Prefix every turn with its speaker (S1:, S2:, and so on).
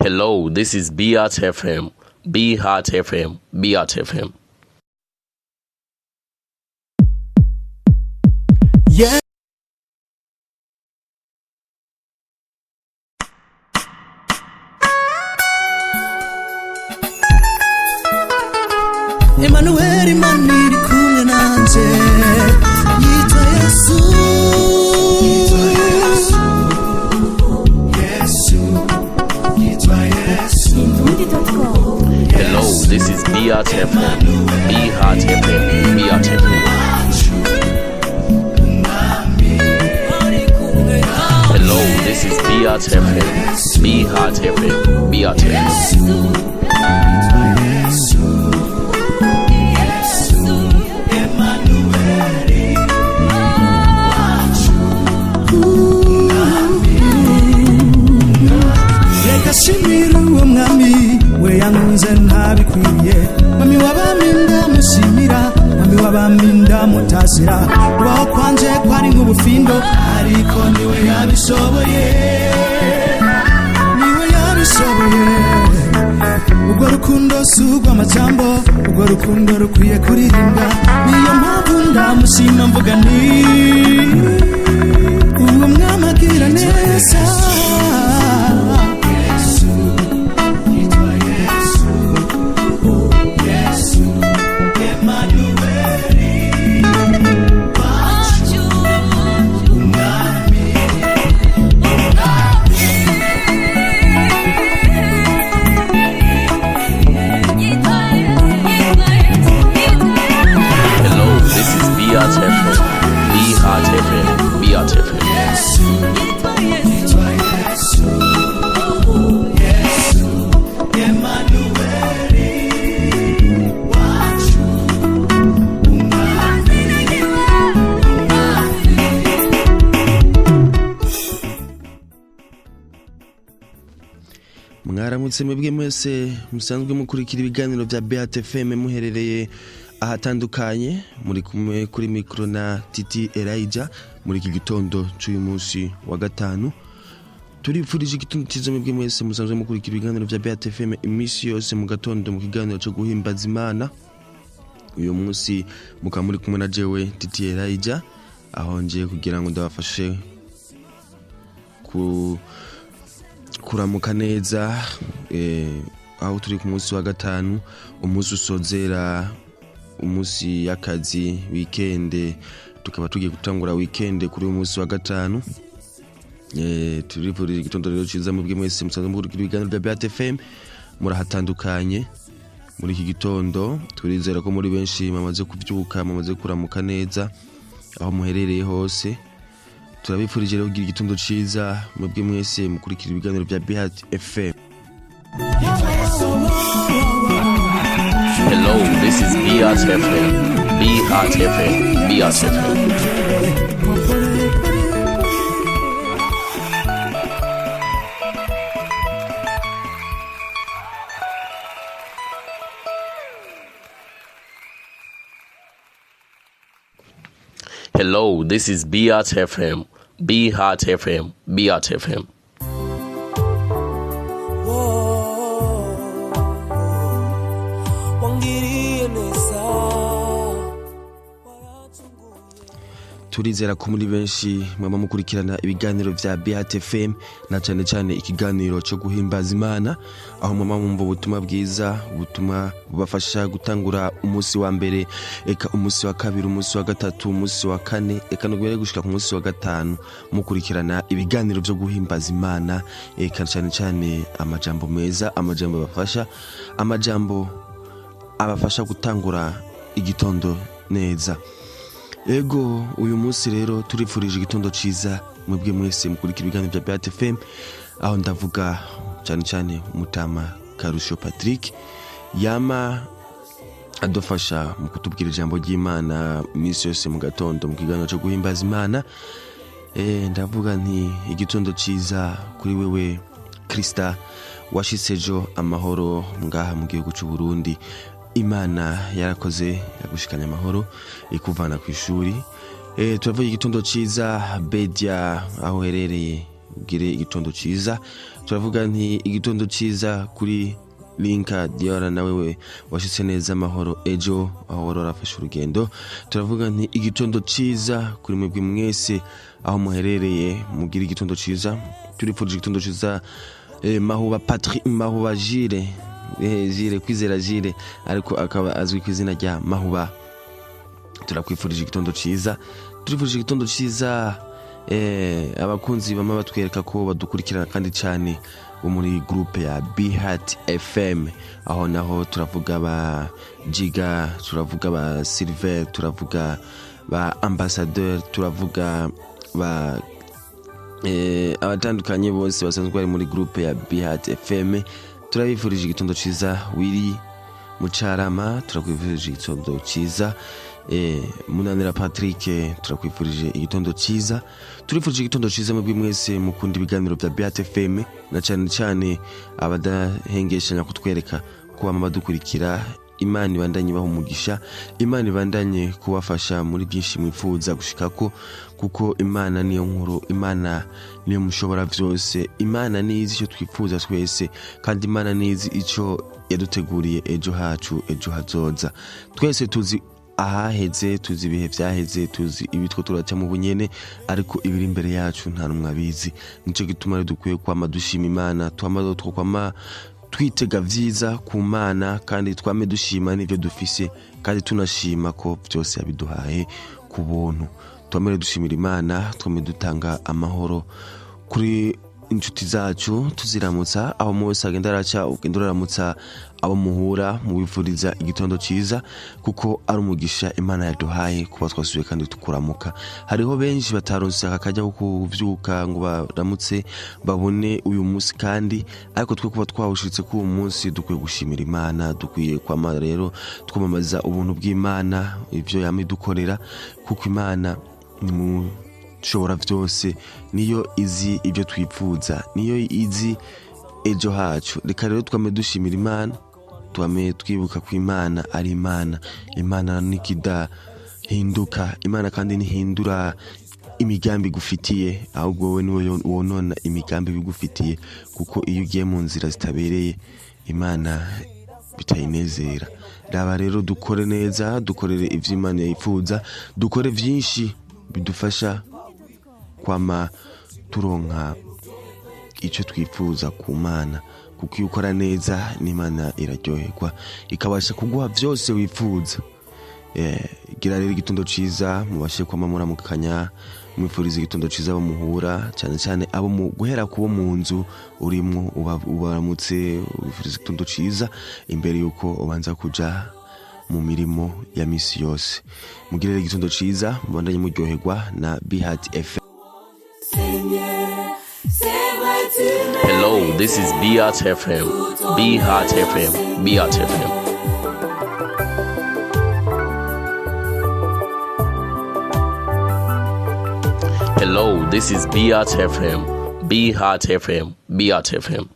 S1: Hello, this is Beat FM. Be Heart FM. Beat FM.
S2: Yeah. Emmanuel Imani kumwe nanje yitwa Yesu.
S1: Hello, this is Beat FM. Be Heart FM. Beat FM. Hello, this is Beat FM. Be Heart FM. Beat FM.
S2: Kashimiru umwami we yankunze ntabikwiye mami wabaminda mushimira mami wabaminda mutazira ubaho kwanje kwari nk'ubufindo ariko niwe yabishoboye ubwo rukundo sugwa amajambo ubwo rukundo rukwiye kuririmba niyo mpamvu ndamushima mvuga nti uwo mwami agira neza. Mwaramutse mwebwe mwese musanzwe mukurikira ibiganiro bya Beat FM muherereye ahatandukanye muri kumwe kuri micro na Titi Elijah muri iki gitondo cy'uyu munsi wa gatanu. Turipfurije igitondo cyiza mwebwe mwese musanzwe mukurikira ibiganiro bya Beat FM imisi yose mu gatondo mu kiganiro cyo guhimbaza Imana. Uyu munsi muka muri kumwe na jewe Titi Elijah aho ngiye kugira ngo ndabafashe kuramuka neza aho turi ku munsi wa gatanu umunsi usozera umunsi y'akazi weekend tukaba tugiye gutangura weekend kuri uyu munsi wa gatanu. Turipfurije igitondo rero cyiza mu bw'imwese musanzwe mukurikira ibiganiro bya Beat FM murahatandukanye muri iki gitondo. Turizera ko muri benshi mamaze kubyuka mamaze kuramuka neza aho muherereye hose. Turabifurije rero kugira igitondo cyiza mwebwe mwese mukurikira ibiganiro bya Beat FM.
S1: Hello, this is Beat FM. Beat FM. Beat FM. Hello, this is Beat FM. Be Heart FM. Beat FM.
S3: Turizera ko muri benshi mama mukurikirana ibiganiro vya Beat FM na cyane cyane ikiganiro cyo guhimbaza Imana aho mama mumva ubutumwa bwiza ubutumwa bubafasha gutangura umunsi wa mbere eka umunsi wa kabiri umunsi wa gatatu umunsi wa kane eka no gushika ku munsi wa gatanu mukurikirana ibiganiro byo guhimbaza Imana eka cyane cyane amajambo meza amajambo abafasha gutangura igitondo neza. Ego uyu munsi rero turifurije igitondo cyiza mwebwe mwese mukurikira ibiganiro bya Beat FM aho ndavuga cyane cyane Mutama Karusho Patrick yama adufasha mu kutubwira ijambo ry'Imana iminsi yose mu gatondo mu kiganiro cyo guhimbaza Imana. Ndavuga nti igitondo cyiza kuri wewe Krista washisejo amahoro ngaha mu gihugu cy'u Burundi. Imana yarakoze yagushikanya amahoro ikuvana ku ishuri. Turavuga igitondo cyiza Bedia aho herereye ugire igitondo ciza. Turavuga nti igitondo ciza kuri Linka Diora nawe we washitse neza amahoro ejo aho warora afashe urugendo. Turavuga nti igitondo ciza kuri mwebwe mwese aho muherereye, mugira igitondo ciza. Turifurije igitondo ciza Mahuba Patrick, Mahuba Jire, Jire Kwizera Jire ariko akaba azwi ku izina rya Mahuba. Turakwifurije igitondo ciza. Turifurije igitondo ciza abakunzi bama batwereka ko badukurikirana kandi cyane muri groupe ya Bihat FM, aho naho turavuga ba Giga, turavuga ba Silver, turavuga ba Ambassadeur, turavuga ba abatandukanye bose basanzwe bari muri groupe ya Bihat FM. Turabifurije igitondo ciza. Wiri Mucarama turakwifurije igitondo ciza. Munanira Patrick turakwifurije igitondo ciza. Turifurije igitondo ciza mwebwe mwese mukunda ibiganiro bya Bihat FM, na cyane cyane abadahengeshanya kutwereka ko badukurikira. Imana ibandanye baho umugisha, Imana ibandanye kubafasha muri byinshi mwifuza gushikako, kuko Imana niyo nkuru, Imana niyo mushobora byose, Imana nizi icyo twifuza twese, kandi Imana nizi icyo yaduteguriye ejo hacu, ejo hazoza. Twese tuzi ahaheze, tuzi ibihe byaheze, tuzi ibitwo turaca mu bunyene, ariko ibiri imbere yacu nta numwe abizi. Nico gituma dukwiye kwama dushima Imana, twama twitega vyiza ku Mana, kandi twame dushima n'ibyo dufise, kandi tunashima ko byose yabiduhaye ku buntu. Twamere dushimira Imana, twame dutanga amahoro kuri inshuti zacu, tuziramutsa aho mwese agenda araca, ugenda uramutsa abo muhura, mubifuriza igitondo ciza, kuko ari umugisha Imana yaduhaye kuba twasubiye kandi tukuramuka. Hariho benshi bataronse akajya kuvyuka ngo baramutse babone uyu munsi, kandi ariko twe kuba twawushitse ku munsi dukwiye gushimira Imana, dukwiye kwama rero twamamaza ubuntu bw'Imana, ivyo yamidukorera, kuko Imana ni shobora byose, niyo izi ibyo twifuza, niyo izi ejo hacu. Reka rero twame dushimira Imana, twame twibuka ko Imana ari Imana. Imana nikidahinduka, Imana kandi nihindura imigambi gufitiye, ahubwo wowe niwe wonona imigambi bigufitiye, kuko iyo ugiye mu nzira zitabereye Imana bitayinezera. Raba rero dukore neza, dukorere ivyo Imana yifuza, dukore vyinshi bidufasha kwama turonka icyo twifuza ku Mana, kuko iyo ukora neza n'Imana iraryoherwa ikabasha kuguha byose wifuza. Gira rero igitondo ciza, mubashe kwama muramukanya, mwifuriza igitondo ciza abo muhura, cyane cyane abo guhera kubo mu nzu urimo ubaramutse, wifuriza igitondo ciza imbere yuko ubanza kuja mu mirimo ya misi yose. Mugire rero igitondo ciza, mubandanye muryoherwa na Bihat FM.
S1: Hello, this is Bihat FM. Bihat FM. Bihat FM. Hello, this is Bihat FM. Bihat FM. Bihat FM.